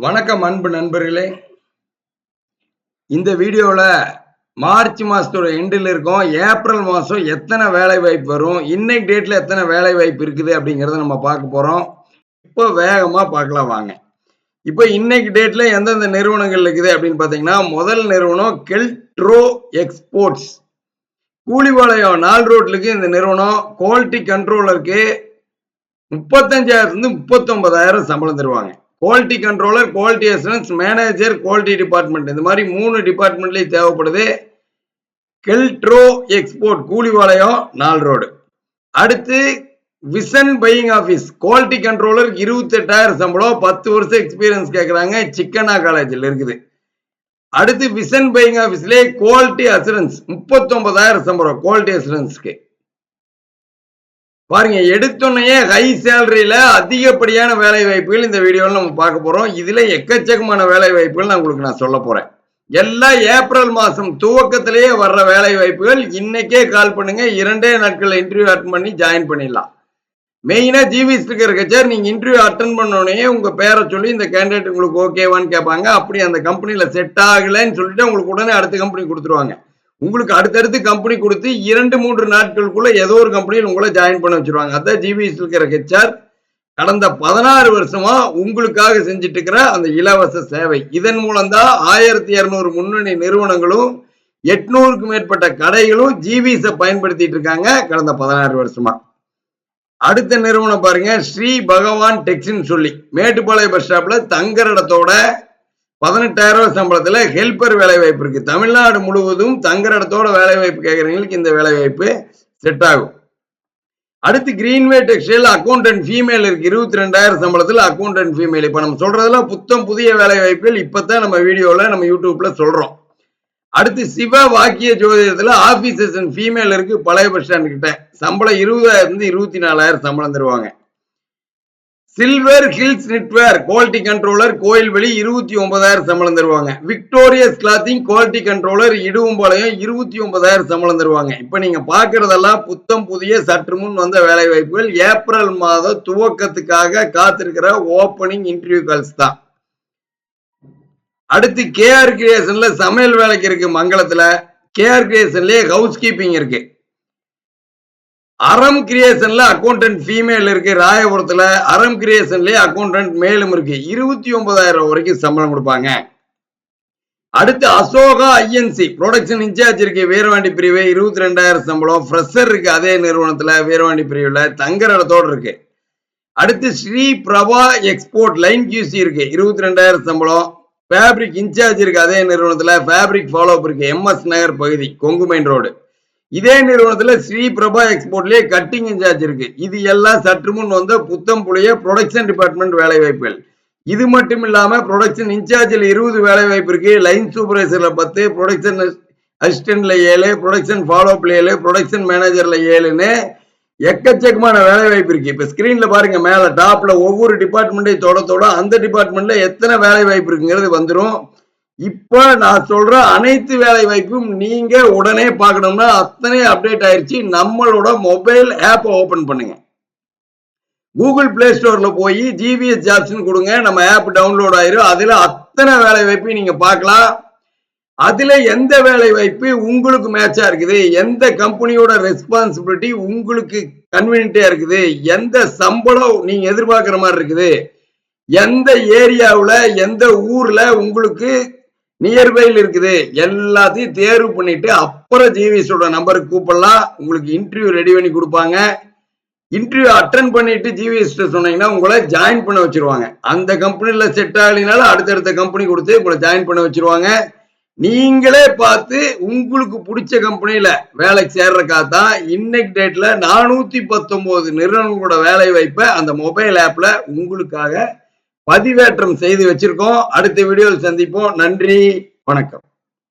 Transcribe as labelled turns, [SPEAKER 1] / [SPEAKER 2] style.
[SPEAKER 1] வணக்கம் அன்பு நண்பர்களே. இந்த வீடியோல மார்ச் மாசத்தோட எண்டில் இருக்கோம். ஏப்ரல் மாசம் எத்தனை வேலை வாய்ப்பு வரும், இன்னைக்கு டேட்ல எத்தனை வேலை வாய்ப்பு இருக்குது அப்படிங்கறத நம்ம பார்க்க போறோம். இப்போ வேகமா பார்க்கலாம் வாங்க. இப்போ இன்னைக்கு டேட்ல எந்தெந்த நிறுவனங்கள் இருக்குது அப்படின்னு பாத்தீங்கன்னா, முதல் நிறுவனம் கெல்ட்ரோ எக்ஸ்போர்ட்ஸ். கூலிபாளையம் நால் ரோட்லுக்கு இந்த நிறுவனம் குவாலிட்டி கண்ட்ரோலருக்கு 35,000 39,000 சம்பளம் தருவாங்க. Quality controller, quality assurance, manager, quality department, இந்த மாதிரி 3 டிபார்ட்மெண்ட்லயும் தேவைப்படுது. கெல்ட்ரோ எக்ஸ்போர்ட், கூலிபாளையம் நால் ரோடு. அடுத்து vision buying office, quality controller 28,000 சம்பளம், 10 வருஷம் எக்ஸ்பீரியன்ஸ் கேட்கறாங்க. சிக்கனா காலேஜில் இருக்குது. அடுத்து விசன் பையிங் ஆபீஸ்ல குவாலிட்டி அசூரன்ஸ் 39,000 சம்பளம், குவாலிட்டி அசூரன்ஸ்க்கு. பாருங்க, எடுத்தோன்னையே ஹை சேலரியில அதிகப்படியான வேலை வாய்ப்புகள் இந்த வீடியோவில் நம்ம பார்க்க போறோம். இதுல எக்கச்சக்கமான வேலை வாய்ப்புகள் நான் உங்களுக்கு சொல்ல போறேன். எல்லாம் ஏப்ரல் மாசம் துவக்கத்திலேயே வர்ற வேலை வாய்ப்புகள். இன்னைக்கே கால் பண்ணுங்க, 2 நாட்கள் இன்டர்வியூ அட்டன் பண்ணி ஜாயின் பண்ணிடலாம். மெயினா ஜிவிஎஸ் இருக்கச்சா நீங்க இன்டர்வியூ அட்டன் பண்ணோடனே உங்க பேரை சொல்லி இந்த கேண்டிடேட் உங்களுக்கு ஓகேவான்னு கேட்பாங்க. அப்படி அந்த கம்பெனில செட் ஆகலைன்னு சொல்லிட்டு உங்களுக்கு உடனே அடுத்த கம்பெனி கொடுத்துருவாங்க. உங்களுக்கு அடுத்தடுத்து கம்பெனி கொடுத்து 2-3 நாட்களுக்குள்ள ஏதோ ஒரு கம்பெனியில் உங்களை ஜாயின் பண்ண வச்சிருவாங்க. அதான் ஜிபிஎஸ் இருக்கிற ஹெச்ஆர் கடந்த 16 வருஷமா உங்களுக்காக செஞ்சுட்டு இருக்கிற அந்த இலவச சேவை. இதன் மூலம் தான் 1200 முன்னணி நிறுவனங்களும் 800க்கும் மேற்பட்ட கடைகளும் ஜிபிஎஸ் பயன்படுத்திட்டு இருக்காங்க கடந்த 16 வருஷமா. அடுத்த நிறுவனம் பாருங்க, ஸ்ரீ பகவான் டெக்ஸ்ன்னு சொல்லி மேட்டுப்பாளையம் பஸ் ஸ்டாப்ல தங்குற இடத்தோட 18,000 சம்பளத்துல ஹெல்பர் வேலை வாய்ப்பு இருக்கு. தமிழ்நாடு முழுவதும் தங்குற இடத்தோட வேலை வாய்ப்பு கேட்கறவங்களுக்கு இந்த வேலை வாய்ப்பு செட் ஆகும். அடுத்து கிரீன்வே டெக்ஸ்டைல் அக்கௌண்டன்ட் ஃபீமேல் இருக்கு. 22,000 சம்பளத்துல அக்கௌண்டன்ட் ஃபீமேல். இப்ப நம்ம சொல்றதெல்லாம் புத்தம் புதிய வேலை வாய்ப்புகள். இப்பதான் நம்ம வீடியோல நம்ம யூடியூப்ல சொல்றோம். அடுத்து சிவ வாக்கிய ஜோதிடத்துல ஆபீஸ் அசிஸ்டன்ட் ஃபீமேல் இருக்கு. பழைய பஸ் ஸ்டாண்ட் கிட்ட சம்பளம் 20,000 24,000 சம்பளம் தருவாங்க. Silver hills நெட்வேர் quality controller Kovilveli 29,000 சம்பளம் தருவாங்க. Victorious clothing quality controller Iduvampalayam 29,000 சம்பளம் தருவாங்க. இப்ப நீங்க பாக்குறதெல்லாம் புத்தம் புதிய சற்று முன் வந்த வேலை வாய்ப்புகள். ஏப்ரல் மாத துவக்கத்துக்காக காத்திருக்கிற ஓப்பனிங் இன்டர்வியூ கால்ஸ் தான். அடுத்து கேஆர் கிரியேஷன்ல சமையல் வேலைக்கு இருக்கு மங்களத்துல. கேஆர் கிரியேஷன்லயே ஹவுஸ் கீப்பிங் இருக்கு. அறம் கிரியேஷன்ல அக்கௌண்டன்ட் ஃபீமேல் இருக்கு ராயபுரத்துல. அறம் கிரியேஷன்லயே அக்கௌண்டன்ட் மேலும் இருக்கு. 29,000 வரைக்கும் சம்பளம் கொடுப்பாங்க. அடுத்து அசோகா ஐஎன்சி ப்ரொடக்ஷன் இன்சார்ஜ் இருக்கு வீரவாண்டி பிரிவு, 22,000 சம்பளம். ஃப்ரெஷர் இருக்கு அதே நிறுவனத்துல வீரவாண்டி பிரிவுல, தங்குற இடத்தோடு இருக்கு. அடுத்து Sri Prabha export line QC இருக்கு, 22,000 சம்பளம். ஃபேப்ரிக் இன்சார்ஜ் இருக்கு அதே நிறுவனத்துல. ஃபேப்ரிக் ஃபாலோ அப் இருக்கு எம்எஸ் நகர் பகுதி, கொங்கு மெயின் ரோடு. இதே நிறுவனத்துல ஸ்ரீ பிரபா எக்ஸ்போர்ட்லயே கட்டிங் இன்சார்ஜ் இருக்கு. இது எல்லாம் சற்று முன் வந்த புத்தம் புளிய ப்ரொடக்ஷன் டிபார்ட்மெண்ட் வேலை வாய்ப்புகள். இது மட்டும் இல்லாம ப்ரொடக்ஷன் இன்சார்ஜில் 20 வேலை வாய்ப்பு இருக்கு. லைன் சூப்பர்வைசர்ல 10, ப்ரொடக்ஷன் அசிஸ்டன்ட்ல 7, ப்ரொடக்ஷன் ஃபாலோ அப்ல 7, ப்ரொடக்ஷன் மேனேஜர்ல 7ன்னு எக்கச்சக்கமான வேலை வாய்ப்பு இருக்கு. இப்ப ஸ்கிரீன்ல பாருங்க, மேல டாப்ல ஒவ்வொரு டிபார்ட்மெண்ட்டை தொட அந்த டிபார்ட்மெண்ட்ல எத்தனை வேலை வாய்ப்பு இருக்குங்கிறது வந்துடும். இப்ப நான் சொல்ற அனைத்து வேலை வாய்ப்பும் நீங்க உடனே பார்க்கணும்னா அத்தனை அப்டேட் ஆயிருச்சு. நம்மளோட மொபைல் ஆப் ஓபன் பண்ணுங்க. கூகுள் பிளே ஸ்டோர்ல போய் ஜிவிஎஸ் ஜாப்ஸ் கொடுங்க, நம்ம ஆப் டவுன்லோட் ஆயிரும். அதுல அத்தனை வேலை வாய்ப்பையும் நீங்க பார்க்கலாம். அதுல எந்த வேலை வாய்ப்பு உங்களுக்கு மேட்சா இருக்குது, எந்த கம்பெனியோட ரெஸ்பான்சிபிலிட்டி உங்களுக்கு கன்வீனியன்டா இருக்குது, எந்த சம்பளம் நீங்க எதிர்பார்க்கிற மாதிரி இருக்குது, எந்த ஏரியாவுல எந்த ஊர்ல உங்களுக்கு நியர்பைல இருக்குது, எல்லாத்தையும் தேர்வு பண்ணிட்டு அப்புறம் ஜிவிஎஸோட நம்பருக்கு கூப்பிடலாம். உங்களுக்கு இன்டர்வியூ ரெடி பண்ணி கொடுப்பாங்க. இன்டர்வியூ அட்டன் பண்ணிட்டு ஜிவிஎஸ் சொன்னீங்கன்னா உங்களை ஜாயின் பண்ண வச்சிருவாங்க. அந்த கம்பெனில செட் ஆகலினாலும் அடுத்தடுத்த கம்பெனி கொடுத்து உங்களை ஜாயின் பண்ண வச்சிருவாங்க. நீங்களே பார்த்து உங்களுக்கு பிடிச்ச கம்பெனில வேலைக்கு சேர்றதுக்காக தான் இன்னைக்கு டேட்ல 419 நிறுவனங்களோட வேலை வாய்ப்பை அந்த மொபைல் ஆப்ல உங்களுக்காக பதிவேற்றம் செய்து வச்சிருக்கோம். அடுத்த வீடியோவில் சந்திப்போம். நன்றி, வணக்கம்.